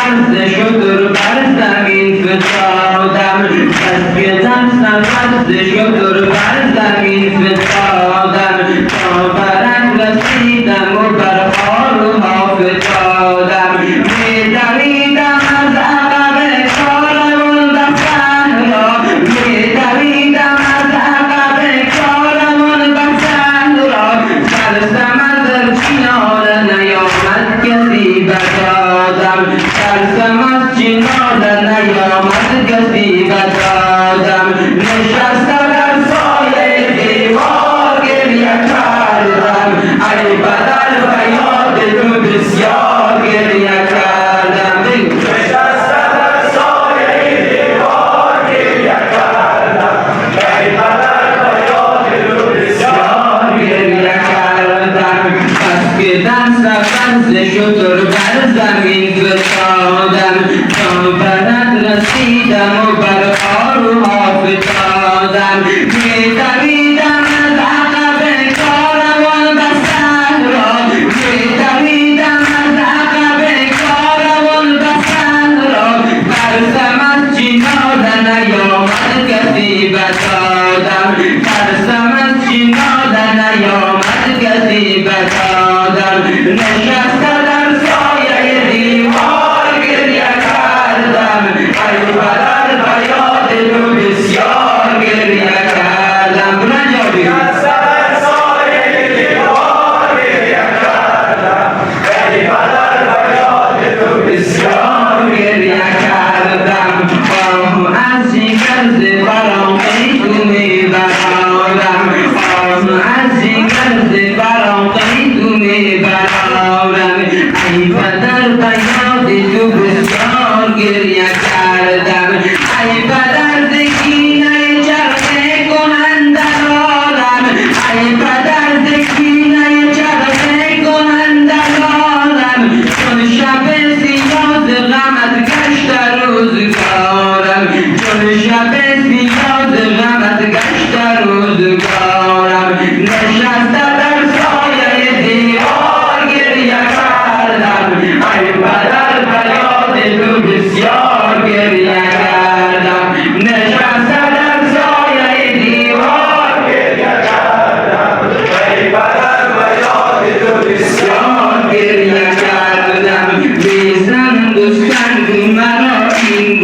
عرض شکر بر زمین فتادم بس که دستم عرض شکر بر زمین فتادم تا برک رسیدم و بر خارها فتادم می‌دویدم از عقب کاروان به صحرا می‌دویدم از عقب کاروان به صحرا ترسم از چنار نیامد کسی بدادم ترسم از چنار نیامد کسی بدادم نشستم در سایه دیوار گریه کردم ای بدر و یاد تو بسیار گریه کردم نشستم در سایه دیوار گریه کردم ای بدر و یاد تو بسیار گریه کردم بس که دست فرض شکر بر زمین فتادم تا برد رسیدم و بر خارها فتادم می‌دویدم از عقب کاروان به صحرا می‌دویدم از عقب کاروان به صحرا ترسم از چنار نیامد کسی بدادم ترسم از چنار نیامد کسی بدادم نشسته در سایه دیوار گریه کردم ای بدر و یاد تو بسیار گریه کردم بلند نشستم در سایه دیوار گریه کردم ای بدر و یاد تو بسیار گریه کردم از جگر زبرم ای تو میبرارم از جگر زبرم ای تو میبرارم ای بدر و یاد تو بسیار گریه کردم ای بدر زکینه چرخه کنن در عالم ای بدر زکینه چرخه کنن در عالم چون شب سیاد غمت گشت روزگارم چون شب سیاد غمت گشت روزگارم نشسته در سایه دیوار گریه کردم ای بدر و یاد تو بسیار گریه کردم نشسته در سایه دیوار گریه کردم ای بدر و یاد تو بسیار گریه کردم بیزن دوستان مرا این